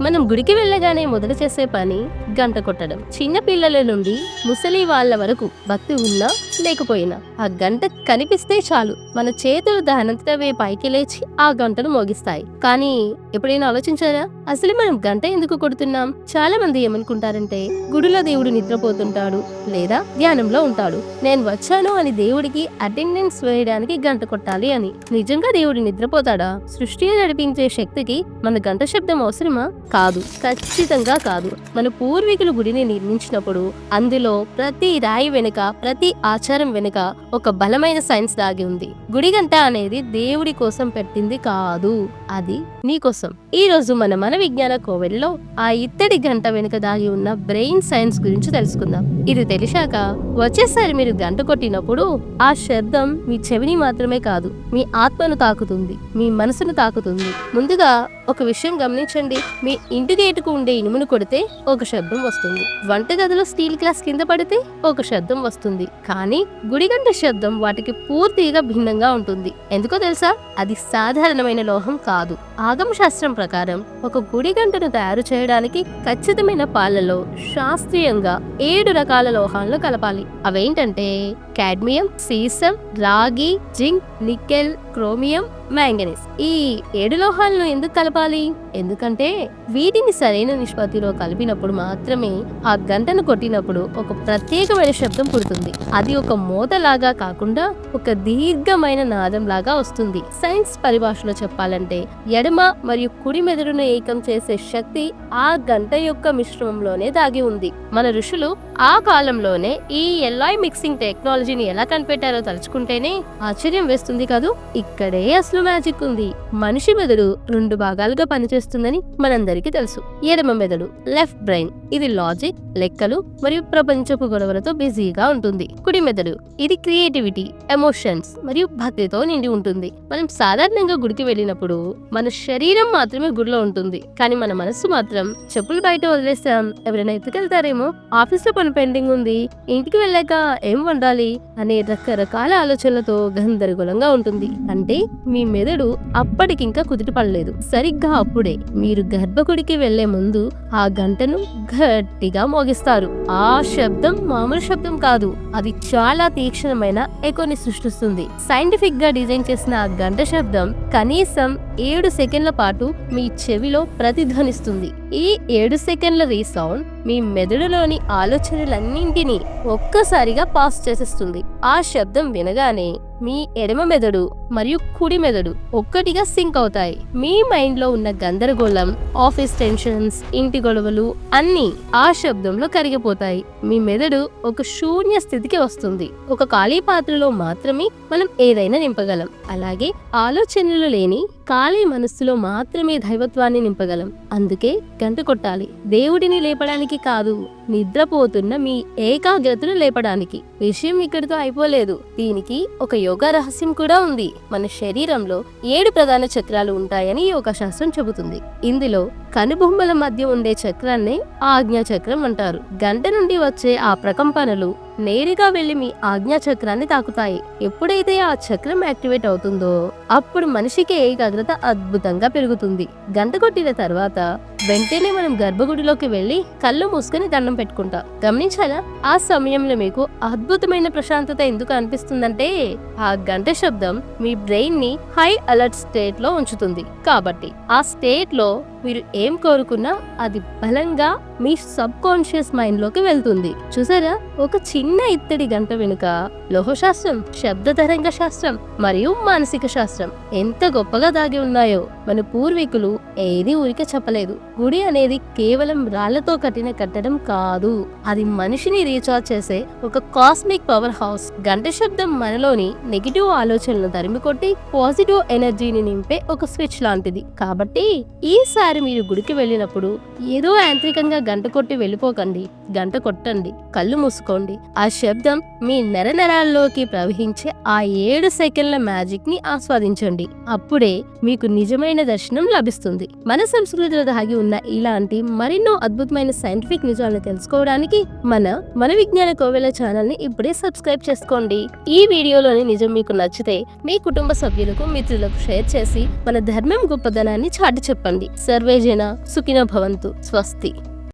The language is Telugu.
మనం గుడికి వెళ్ళగానే మొదలు చేసే పని గంట కొట్టడం. చిన్న పిల్లల నుండి ముసలి వాళ్ళ వరకు భక్తి ఉన్నా లేకపోయినా ఆ గంట కనిపిస్తే చాలు మన చేతులు దానంతటవే పైకి లేచి ఆ గంటను మోగిస్తాయి. కానీ ఎప్పుడైనా ఆలోచించారా, అసలు మనం గంట ఎందుకు కొడుతున్నాం? చాలా మంది ఏమనుకుంటారంటే గుడిలో దేవుడు నిద్రపోతుంటాడు లేదా ధ్యానంలో ఉంటాడు, నేను వచ్చాను అని దేవుడికి అటెండెన్స్ వేయడానికి గంట కొట్టాలి అని. నిజంగా దేవుడు నిద్రపోతాడా? సృష్టిని నడిపించే శక్తికి మన గంట శబ్దం అవసరమా? కాదు, ఖచ్చితంగా కాదు. మన పూర్వీకులు గుడిని నిర్మించినప్పుడు అందులో ప్రతి రాయి వెనుక, ప్రతి ఆచారం వెనుక ఒక బలమైన సైన్స్ దాగి ఉంది. గుడి గంట అనేది దేవుడి కోసం పెట్టింది కాదు, అది నీకోసం. ఈ రోజు మన విజ్ఞాన కోవెల్లో ఆ ఇత్తడి గంట వెనుక దాగి ఉన్న బ్రెయిన్ సైన్స్ గురించి తెలుసుకుందాం. ఇది తెలిసాక వచ్చేసారి మీరు గంట కొట్టినప్పుడు ఆ శబ్దం మీ చెవిని మాత్రమే కాదు, మీ ఆత్మను తాకుతుంది, మీ మనసును తాకుతుంది. ముందుగా ఒక విషయం గమనించండి, మీ ఇంటి గేటుకు ఉండే ఇనుమును కొడితే ఒక శబ్దం వస్తుంది, వంటగదిలో స్టీల్ గ్లాస్ కింద పడితే ఒక శబ్దం వస్తుంది. కానీ గుడిగంట శబ్దం వాటికి పూర్తిగా భిన్నంగా ఉంటుంది. ఎందుకో తెలుసా? అది సాధారణమైన లోహం కాదు. ఆగమ శాస్త్రం ప్రకారం ఒక గుడి గంటను తయారు చేయడానికి ఖచ్చితమైన పాలలో శాస్త్రీయంగా 7 రకాల లోహాలను కలపాలి. అవేంటంటే కాడ్మియం, సీసం, రాగి, జింక్, నికెల్, క్రోమియం, మ్యాంగనీస్. ఈ 7 లోహాలను ఎందుకు కలపాలి? ఎందుకంటే వీటిని సరైన నిష్పత్తిలో కలిపినప్పుడు మాత్రమే ఆ గంటను కొట్టినప్పుడు ఒక ప్రత్యేకమైన శబ్దం పుడుతుంది. అది ఒక మోతలాగా కాకుండా ఒక దీర్ఘమైన నాదం లాగా వస్తుంది. సైన్స్ పరిభాషలో చెప్పాలంటే ఎడమ మరియు కుడి మెదడును ఏకం చేసే శక్తి ఆ గంట యొక్క మిశ్రమంలోనే దాగి ఉంది. మన ఋషులు ఆ కాలంలోనే ఈ ఎల్లాయ్ మిక్సింగ్ టెక్నాలజీని ఎలా కనిపెట్టారో తలుచుకుంటేనే ఆశ్చర్యం వేస్తుంది కదూ. ఇక్కడే అసలు మ్యాజిక్ ఉంది. మనిషి మెదడు 2 భాగాలుగా పనిచేస్తుందని మనందరికీ తెలుసు. ఎడమ మెదడు, లెఫ్ట్ బ్రెయిన్, ఇది లాజిక్, లెక్కలు మరియు ప్రపంచపు గొడవలతో బిజీగా ఉంటుంది. కుడి మెదడు, ఇది క్రియేటివిటీ, ఎమోషన్స్ మరియు భక్తితో నిండి ఉంటుంది. మనం సాధారణంగా గుడికి వెళ్ళినప్పుడు మన శరీరం మాత్రమే గుడిలో ఉంటుంది, కానీ మన మనసు మాత్రం చెప్పులు బయట వదిలేస్తాం, ఎవరైనా ఎత్తుకెళ్తారేమో, ఆఫీస్ లో పని పెండింగ్ ఉంది, ఇంటికి వెళ్ళాక ఏం వండాలి అనే రకరకాల ఆలోచనలతో గందరగోళంగా ఉంటుంది. అంటే మీ మెదడు అప్పటికింకా కుదిరిపడలేదు. సరిగ్గా అప్పుడే మీరు గర్భగుడికి వెళ్లే ముందు ఆ గంటను గట్టిగా మోగిస్తారు. ఆ శబ్దం మామూలు శబ్దం కాదు, అది చాలా తీక్షణమైన ఎకోని సృష్టిస్తుంది. సైంటిఫిక్ గా డిజైన్ చేసిన ఆ గంట శబ్దం కనీసం 7 సెకండ్ల పాటు మీ చెవిలో ప్రతిధ్వనిస్తుంది. ఈ 7 సెకండ్ల రీసౌండ్ మీ మెదడులోని ఆలోచనలన్నింటినీ ఒక్కసారిగా పాస్ చేసేస్తుంది. ఆ శబ్దం వినగానే మీ ఎడమ మెదడు మరియు కుడి మెదడు ఒక్కటిగా సింక్ అవుతాయి. మీ మైండ్ లో ఉన్న గందరగోళం, ఆఫీస్ టెన్షన్స్, ఇంటి గొడవలు అన్నీ ఆ శబ్దంలో కరిగిపోతాయి. మీ మెదడు ఒక శూన్య స్థితికి వస్తుంది. ఒక ఖాళీ పాత్రలో మాత్రమే మనం ఏదైనా నింపగలం. అలాగే ఆలోచనలు లేని ఖాళీ మనస్సులో మాత్రమే దైవత్వాన్ని నింపగలం. అందుకే గంట కొట్టాలి. దేవుడిని లేపడానికి కాదు, నిద్రపోతున్న మీ ఏకాగ్రతను లేపడానికి. విషయం ఇక్కడితో అయిపోలేదు. దీనికి ఒక యోగా రహస్యం కూడా ఉంది. మన శరీరంలో 7 ప్రధాన చక్రాలు ఉంటాయని యోగా శాస్త్రం చెబుతుంది. ఇందులో కనుబొమ్మల మధ్య ఉండే చక్రాన్ని ఆజ్ఞా చక్రం అంటారు. గంట నుండి వచ్చే ఆ ప్రకంపనలు నేరుగా వెళ్లి మీ ఆజ్ఞా చక్రాన్ని తాకుతాయి. ఎప్పుడైతే ఆ చక్రం యాక్టివేట్ అవుతుందో అప్పుడు మనిషికి ఏకాగ్రత అద్భుతంగా పెరుగుతుంది. గంట కొట్టిన తర్వాత వెంటనే మనం గర్భగుడిలోకి వెళ్లి కళ్ళు మూసుకొని దండం పెట్టుకుంటాం. గమనించాలా? ఆ సమయంలో మీకు అద్భుతమైన ప్రశాంతత ఎందుకు అనిపిస్తుందంటే ఆ గంట శబ్దం మీ బ్రెయిన్ ని హై అలర్ట్ స్టేట్ లో ఉంచుతుంది. కాబట్టి ఆ స్టేట్ లో మీరు ఏం కోరుకున్నా అది బలంగా మీ సబ్ కాన్షియస్ మైండ్ లోకి వెళ్తుంది. చూసారా? ఒక చిన్న ఇత్తడి గంట వెనుక లోహశాస్త్రం, శబ్ద తరంగ శాస్త్రం మరియు మానసిక శాస్త్రం ఎంత గొప్పగా దాగి ఉన్నాయో మన పూర్వీకులు ఏది ఊరికే చెప్పలేదు. గుడి అనేది కేవలం రాళ్లతో కట్టిన కట్టడం కాదు, అది మనిషిని రీఛార్జ్ చేసే ఒక కాస్మిక్ పవర్ హౌస్. గంట శబ్దం మనలోని నెగిటివ్ ఆలోచనలను తరిమికొట్టి పాజిటివ్ ఎనర్జీని నింపే ఒక స్విచ్ లాంటిది. కాబట్టి ఈసారి మీరు గుడికి వెళ్ళినప్పుడు ఏదో యాంత్రికంగా గంట కొట్టి వెళ్ళిపోకండి. గంట కొట్టండి, కళ్ళు మూసుకోండి. ఆ శబ్దం మీ నరనరాల్లోకి ప్రవహించే ఆ 7 సెకండ్ల మ్యాజిక్ ని ఆస్వాదించండి. అప్పుడే మీకు నిజమైన దర్శనం లభిస్తుంది. మన సంస్కృతిలో దాగి ఉన్న ఇలాంటి మరెన్నో అద్భుతమైన సైంటిఫిక్ నిజాలను తెలుసుకోవడానికి మన విజ్ఞాన కోవెల ఛానల్ ని ఇప్పుడే సబ్స్క్రైబ్ చేసుకోండి. ఈ వీడియోలోని నిజం మీకు నచ్చితే మీ కుటుంబ సభ్యులకు, మిత్రులకు షేర్ చేసి మన ధర్మం గొప్పదనాన్ని చాటి చెప్పండి. సర్వేజన సుఖినో భవంతు. స్వస్తి.